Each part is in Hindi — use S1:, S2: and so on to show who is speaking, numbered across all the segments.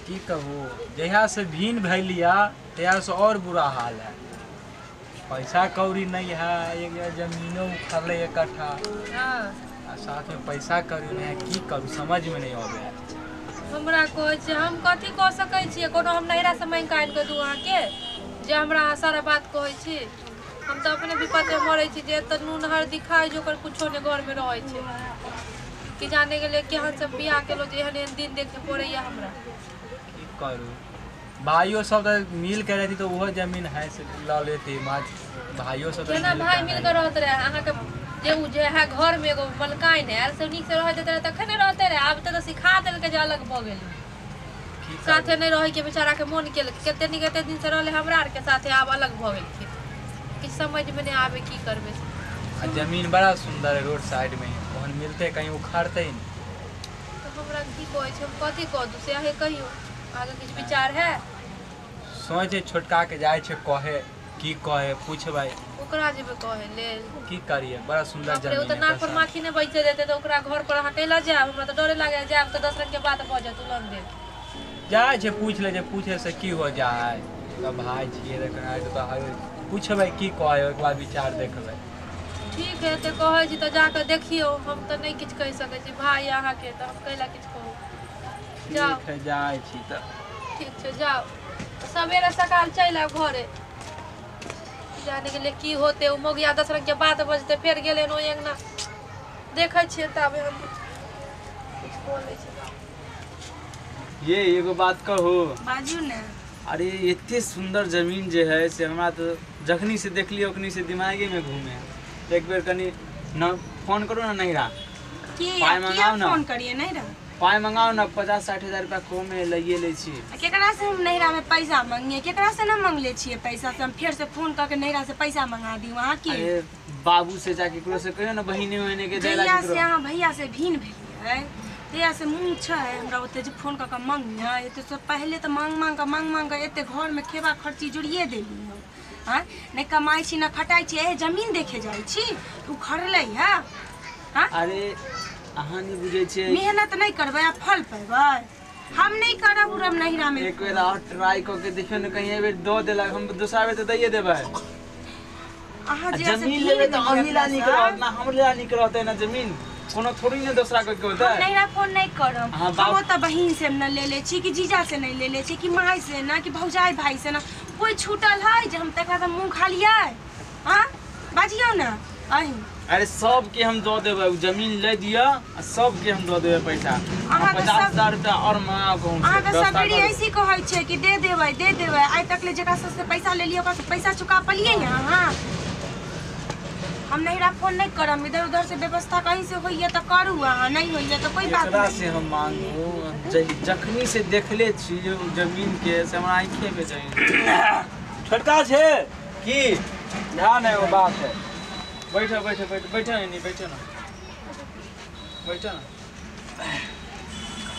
S1: की कहूँ जहिया से भीन भैलिया तहिया से और बुरा हाल है। पैसा कौड़ी नहीं है, एक जमीनों उखड़ल इकट्ठा साथ में पैसा कौड़ी नहीं है, की करूँ समझ में नहीं आवे।
S2: हमरा कहे हम कथी कह सकै छियै, कोनो हम नहिरा से मांग के आनि के दू अहाँ के जे हमरा सारा बात कहै छी। हम तो अपने विपद में मरे छी जे त नून हल्दी खाए जो कर कुछो ने घर में रहे छे कि जाने के लिए केहन सब बियाह केलो जे एहन दिन देखे पड़े या हमरा
S1: की करूँ। भाइयों सब तो मिल के रहती तो वो जमीन है से ला लेती माँ। भाइयों सब
S2: केना भाई मिल के रहते रहे अहाँ के जे है घर में एगो मलकाइन है से नीक से रह देते रहे तखन रहते रहे। आब तो सिखा देल के जे अलग भ गेल साथे नहीं रहे के बेचारा के मन के केते नी केते दिन से रहले हमरा आर के साथे आब अलग भ गेल के कि समझ में नहीं आवे की करबे।
S1: जमीन बड़ा सुंदर है रोड साइड में, ओहन मिलते कहीं उखाड़ते ही
S2: तो हमरा की कहै छै, हम कथी कह दू से अहे कहियो आगे किछ विचार है।
S1: सोचे छोटका के जाय छे कहे की कहे पूछबै
S2: ओकरा जेबे कहे ले
S1: की करिए। बड़ा सुंदर जमीन है।
S2: तो नाक पर माखी ने बैठे देते तो ओकरा घर पर अहाँ कैला जाब, हमरा तो डरे लागे जाब तो 10 रंग के बात भ जात तुलन दे
S1: जाय छे पूछ ले जे पूछे से की हो जाय। तब भाई छिए देखना तो पूछबै की कहे एक बार विचार देखबै।
S2: ठीक है तो कहे छी तो जाके देखियो, हम तो नहीं किछ कह सकै छी भाई अहाँ के तो हम कैला किछ कहू। जाओ
S1: ठीक है जाय छी त
S2: ठीक छै जाओ सवेरे सकाल चल आब घरे जाने के लिए की होते उ मोगिया 10 रंग के बात बजते फिर गेले नो अंगना देखै छियै तबे हम कुछ बोलै छी।
S3: ये एगो बात कहू
S2: बाजू ने।
S3: अरे इतने सुंदर जमीन जे है से हमरा तो जखनी से देख लियो ओखनी से दिमागे में घूमे। एक बेर कनी न फोन करू ना नहिरा
S2: की
S3: पाई मंगाओ ना,
S2: फोन करिए नहिरा
S3: पाई मंगाओ ना 50-60 हजार रुपया कमे लइए ले छी।
S4: केकरा से हम नहिरा में पैसा मांगिए, केकरा से ना मांगले छिए पैसा से हम फिर से फोन करके नहिरा से पैसा मंगा दी वहां की।
S3: अरे बाबू से जाके केकरो से कहियो ना बहिने वहिने के देला
S4: जहिया
S3: केकरो।
S4: से अहाँ भैया से भीन भेलिए तहिया से मुंह छै हमरा ओते जे फोन करके मांगिए। एते से पहले तो मांग के एते घर में खेबा खर्ची जुड़िए देली हम। हां नहीं कमाई छी ना खटाई छी, ए जमीन देखे जाई छी तू खरलै है। हां
S3: अरे अहाँ नहीं बुझे छे
S4: मेहनत नहीं करबै आ फल पेबै। हम नहीं करब उरम नहिरा में।
S3: एक बेर और ट्राई क के देखियो ना कहीं बेर दो देलक हम दूसरा बेर तो दैए देबै।
S4: अहाँ जे
S3: जमीन लेबे तो अमीला नहीं करत ना हमरा नहीं करत है ना जमीन कोनो थोड़ी ने दूसरा कोई के होता है।
S4: नहिरा फोन नहीं करब हम तो बहिन से न ले ले छी कि जीजा से नहीं ले ले छी कि माई से ना कि भौजाई भाई से ना कोई छूटल है जे हम तकरा से मुंह खा लिया। हां बाजियो ना अही।
S3: अरे सब के हम दो देबै जमीन ले दिया सब के हम दो देबै पैसा 50,000 रुपया और मांगा कहूं
S4: अहाँ के सबरी ऐसी कहै छै कि दे देबै आइ तक ले जेकरा से पैसा ले लियो ओकरा से पैसा चुका पलिए ना। हां हम नहिरा फोन नहीं करम, इधर उधर से व्यवस्था कहीं से होइए तो करू, अहाँ नहीं होइए तो कोई बात नहीं।
S3: से हम मांगू जखनी से देखले छी जमीन के से हमरा आंखे पे चाहिए।
S1: छोटका छे
S3: की
S1: ध्यान है वो बात है।
S3: बैठो नहीं बैठो ना बैठो ना।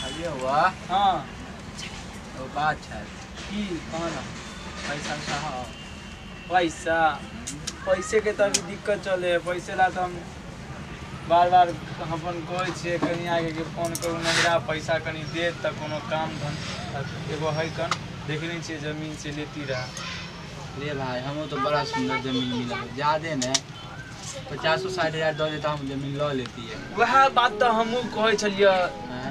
S1: खाली हुआ
S3: हां
S1: वो बात है
S3: की कहां ना
S1: पैसा
S3: पैसा पैसे के तो अभी दिक्कत चले है। पैसे ला तो हम बार बार अपन कहै छियै कहीं आगे के फोन करू नहिरा पैसा कनी दे त कोनो काम धन एगो है कन देखने छियै जमीन से लेती रहा।
S1: ले भाई हमो तो बड़ा सुंदर जमीन मिला है, ज्यादा ने 50-60 हजार दो देता हम जमीन लो लेती है।
S3: वह बात तो हमहू कहै छलिए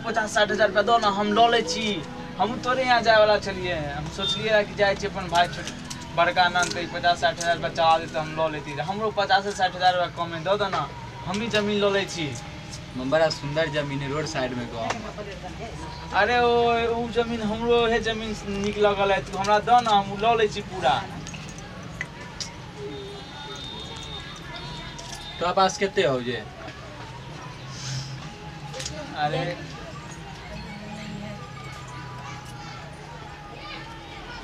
S3: 50-60 हजार रुपया दो ना हम लो ले छी। हम तोरे यहाँ जाए वाला छलिए, हम सोचलिए कि जाए छी अपन भाई छोट बड़का नंद के 50-60 हजार रुपया चढ़ा देते हम लो लेती। हमरो 50-60 हजार रुपया कम दो दो ना हम ही जमीन लो ले छी।
S1: बड़ा सुंदर जमीन है रोड साइड में गाँव।
S3: अरे वो जमीन हमरो है जमीन निक लगल है तू हमरा दो ना हम लो ले छी पूरा।
S1: तो पास कितने हो जे?
S3: अरे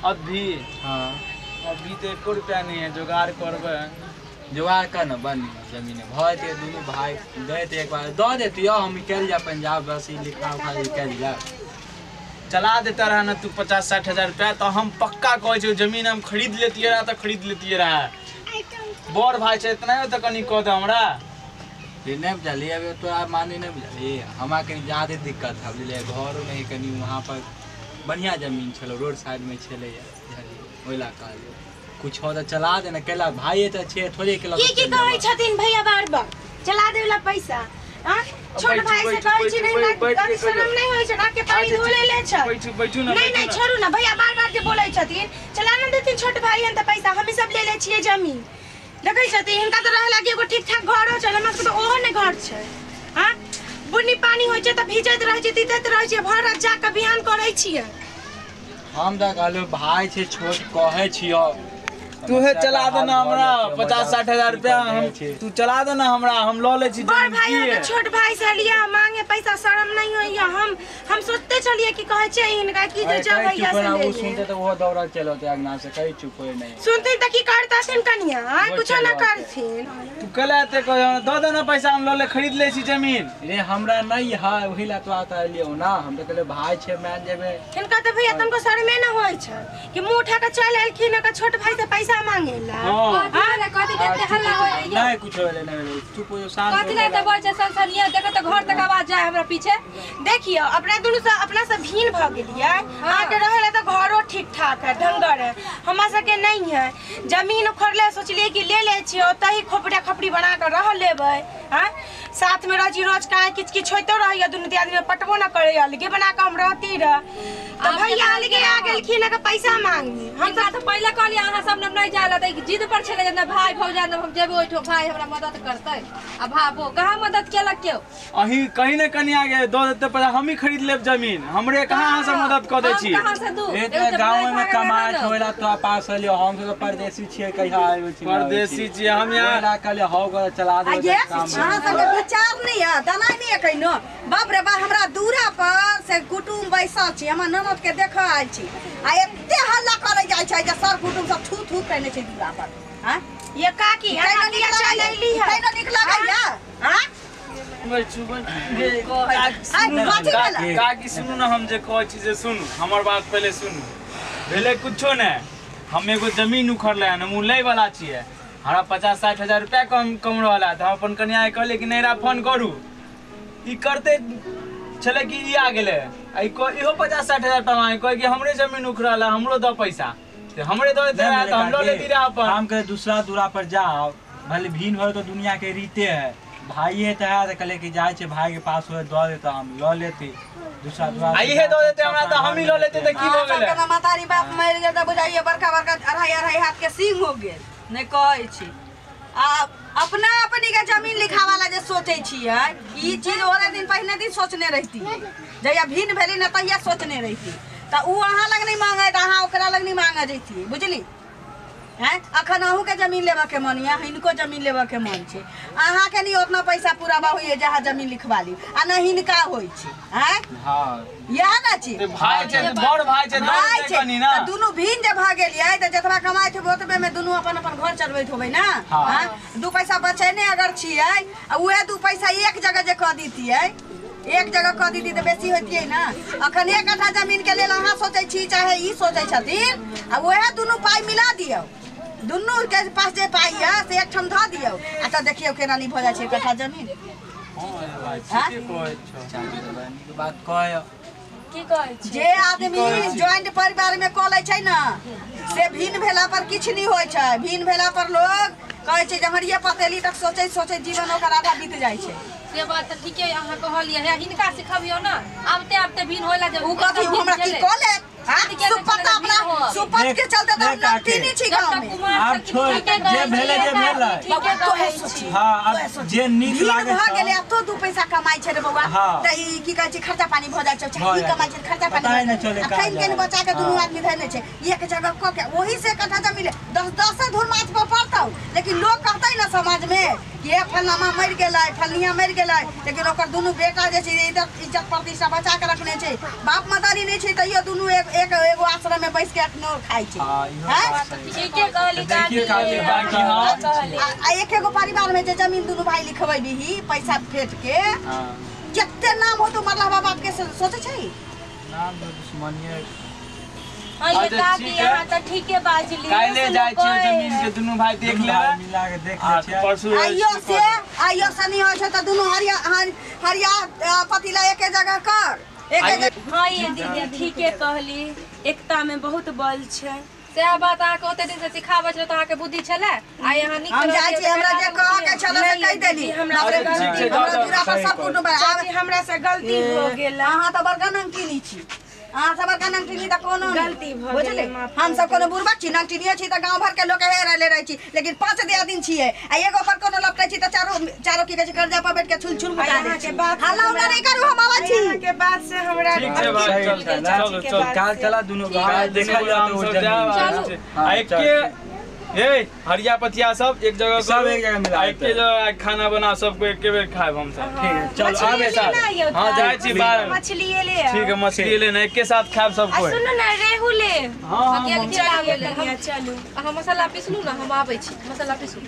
S3: अभी
S1: हाँ
S3: अभी तो 1 रुपया नहीं है, जुगाड़ करबे
S1: जुगाड़ कर न बन जमीन भय ते दोनों भाई गए थे एक बार दो देती हो हम निकल जा पंजाब बस लिखा उखा निकल जा।
S3: चला देता रहा ना तू 50-60 हजार रुपया तो हम पक्का कहे छो जमीन हम खरीद लेती रहा तो खरीद लेती रहा। बड़ भाई छे इतना तो कनी कह दे हमरा
S1: ये नहीं बुझलिए अभी तो आप मानी नहीं बुझलिए हमारे कहीं ज़्यादा दिक्कत है बुझलिए घर नहीं कहीं वहाँ पर बढ़िया जमीन छलो, रोड साइड में छले ओइला काल कुछ हो तो चला देना केला भाई तो छे थोड़े केला
S4: की कहै छथिन भैया बार-बार चला देला पैसा। हां छोट भाई से कहै छी नहीं ना शर्म नहीं होय छै ना के पानी धोले ले छ।
S3: बैठू ना
S4: नहीं छोड़ू ना भैया बार-बार जे बोलै छथिन चला न देथिन छोट भाई हन त पैसा हम सब ले ले छियै जमीन देखै छथिन हिनका त रह लागी एगो ठीक-ठाक घरो छै हमरा सब त ओहो ने घर छै। हां बुन्नी पानी होय छै त भीजत रह छै तितैत रह छै भर रात जाके बिहान करै छियै।
S1: हम त कहलो भाई छे छोट कहै छियो
S3: तू है चला देना हमरा 50-60 हजार रुपया हम तू चला देना हमरा हम लो ले छी
S4: बड़ भाई हम छोट भाई से लिया मांगे पैसा शर्म नहीं होइया हम सोचते चलिए कि कहै छै इनका की जे जब भैया से ले
S1: वो सुनते तो वो दौड़ा चलोते अगना से कहीं चुप होए नहीं
S4: सुनते त की करताथिन कनिया कुछ ना करथिन।
S3: तू कलाते को दो देना पैसा हम लो ले खरीद ले छी जमीन
S1: रे हमरा नहीं है ओहिला तो आता लियो ना हम तो कहले भाई छे मान जेबे
S4: इनका त भैया तुमको शर्मे न होय छै कि मुंह उठा के चल एलखिन का छोट भाई से पैसा मांगेला।
S2: हां कथि केते हल्ला होय
S1: नहीं कुछ होले नहीं चुप हो शांत
S2: कथि ले त बोल छै सनसनिया देख त घर तक आवाज जाय हमरा पीछे।
S4: देखियो अपना दुनु से अपना से भीन भ गेलियै आके रहेला त घरो ठीक-ठाक है ढंगर है हमरा सके नहीं है जमीन उखड़ले सोचलिए कि ले ले छियो तही खोपड़ा खपड़ी बना के रह लेबै। हां साथ में रोजी रोज का किछ होइतो रहिया दुनु आदमी पटबो न करे अलगे बना के हम रहती रह त भैया अलगे आ गेलखिन का पैसा मांगी
S2: हम त पहले कहली अहाँ सब नहीं जाला त जिद पर छले जे भाई भौजा न हम जेबे ओठो भाई हमरा मदद करतै आ भाबो कहां मदद केलक केओ
S3: अही कहीं न कहीं आगे दो देते पैसा हम ही खरीद लेब जमीन हमरे कहां से मदद क दै छी
S2: कहां से दू
S1: एक गांव में कमाए होइला तो पास लियो हम तो परदेसी छिए कहिया आइल छी
S3: परदेसी छी हम यहाँ
S1: कहले हो ग चला दे काम
S5: अहाँ सबके विचार नहीं है दनाई नहीं है कहिनो बाप रे बा हमरा दूरा पर से कुटुम बैसल छी हमर ननद के देख आइल छी आ एते हल्ला करे जाय छै जे सर कुटुम सब थू थू कहने छै दूरा पर। हां
S4: ये काकी हमरा लिया चल एली है
S5: कैनो निक लागैया। हां
S3: काकी सुनू ना हम जे कहै छी जे सुनू हमर बात पहले सुनू भेले कुछो ने हम एगो जमीन उखड़ले हन हम लै वाला छिए हमरा 50-60 हजार रुपया कम रहला त हम अपन कन्या के कहले कि नैरा फोन करू ई करते चले कि ई आ गेले आई को इहो 50-60 हजार टका कहे कि हमरे जमीन उखड़ला हमरो द पैसा ते हमरे दे दे त हम लो लेती रहा अपन
S1: हम के दूसरा दूरा पर जाओ भले भीन हो तो दुनिया के रीते है भाई है त कहले कि जाय छे भाई के पास हो दो दे त हम लो लेती दूसरा दूरा
S3: आई है दो देते हमरा त हम ही लो लेते त की हो गेले
S5: सबके मातारी बाप मर गेल त बुझाइए बड़का बड़का अढ़ाई हाथ के सिंह हो गेल नहीं कहै छी आ अपना अपनी के जमीन लिखा वाला जे सोचे छियै ई चीज ओरे दिन पहले दिन सोचने रहती जया भीन भेली न तहिया सोचने रहती त उ अहाँ लग नहीं मांगे त अहाँ ओकरा लग नहीं मांगे जैती बुझली हैं अखन अहू के जमीन लेबा के मन या हिनको जमीन लेबा के मन छै अहाँ के नहीं उतना पैसा पूरा बा होइए जहाँ जमीन लिखवा ली आ न हिनका होई छै हैं। हां यह ना छी
S3: भाई छै बड़ भाई छै दौड़ दे कनी ना
S5: त दुनु भीन जे भ गेलियै त जतरा कमाइ छै ओतबे में दुनु अपन अपन घर चलबैत होबै ना। हां दू पैसा बचेने अगर छियै आ उहे दू पैसा एक जगह जे क दीतियै एक जगह क दीती त बेसी होतियै ना। अखन एक कट्ठा जमीन के लेल अहाँ सोचै छी चाहे ई सोचै छथिन आ ओहे दुनु पाई मिला दियौ दुनु के पास जे पाई है से एक ठम ध दियौ आ त देखियौ केना नी भ जाय छै कट्ठा जमीन।
S1: हां ठीक कहै छ बात कहय
S2: की कहै छी
S5: जे आदमी जॉइंट परिवार में क लै छै ना से भीन भेला पर किछ नहीं होय छै भीन भेला पर लोग कहै छै जहरिये पतेली तक सोचै सोचै जीवन ओकर आधा बीत जाय छै।
S2: से बात त ठीके अहाँ कहलिए है हिनका सिखबियो ना आबते आबते भीन होला जे
S5: उ कथि हमरा की क ले सुपत अपना सुपत के चलते त हम लगती नहीं छी गांव में
S1: आप छोड़ जे भेले
S5: बाबा तो है सोची
S1: हां अब जे नीक लागे
S5: भ गेले अब तो दू पैसा कमाई छै रे बउआ त ई की कहै छै खर्चा पानी भ जाय छै चाहे ई कमाई छै खर्चा पानी खाइन के बचा के दुनु आदमी धरने छै एक जगह क के वही से कट्ठा जमीन 10 धुर माछ पर पड़तौ लेकिन लोग कहतै ना समाज में ये फलनामा मर गेलै फलनिया मर गेलै लेकिन ओकर दुनु बेटा जे छै इज्जत प्रतिष्ठा बचा के रखने छै बाप मतारी नहीं छै तइयो दुनु एगो आश्रम में बैठ के अखनो खाइ छै। हैं
S2: ठीके कहली
S1: देखिए काके बाकी हां
S5: आ एक एगो परिवार में जे जमीन दुनु भाई लिखबै भी पैसा फेट के जत्ते नाम हो तो मतलब बाप के सोचे छै
S1: नाम दुश्मनिए
S2: ये काकी यहां त ठीके बाजली
S3: काइले जाय छै जमीन के दुनु भाई देख ले
S1: मिला के देख ले छै
S3: परसू
S5: आइयो सनी हो छै त दुनु हरिया पतिला एके जगह कर
S4: हाँ ये दीदी ठीके कहली, एकता में बहुत बल छै।
S2: सएह बात अहाँके ओते दिन से सिखाबै छलै तऽ अहाँके बुद्धि छलै आ यहाँ निक
S5: हम जाइ छी, हमरा जे कह के छले से कहि देली। हमरा पूरा पर सब कुटुंब आब
S4: हमरा से गलती हो गेल।
S5: अहाँ तऽ बड़का नंगटिनी छी, अहाँ सब बड़का नंगटिनी तऽ कोनो
S4: गलती भ
S5: बुझले। हम सब कोनो बुढ़बा छी, नंगटिनिए छी तऽ गांव भर के लोग हेर ले रही छी, लेकिन 5 दिन छिए आ एगो पर कोनो लपकै छी तऽ चारो की कहै छै कर्जा पर बैठ के छुल छुल मुका दे छी। हल्ला उल्ला नहीं करू, हम आवा छी
S4: के बाद से हमरा
S3: ठीक छै भाई, चलो
S1: काल चला दोनों गाय देखा
S2: चलू।
S3: के ए हरिया पतिया सब एक जगह
S1: सब एक जगह मिला
S3: एक के जगह खाना बना सबको एक बेर खाएब हम सब।
S1: ठीक है चलो आबे साथ।
S3: हां जाय छी बाहर,
S4: मछली ले।
S3: ठीक है मछली ले ना एक के साथ खाएब सब कोई।
S4: सुनो ना रेहू ले।
S3: हां
S2: अकेले के लागे
S4: चलू
S2: अहाँ मसाला पीसलू ना, हम आबै छी मसाला पीसू।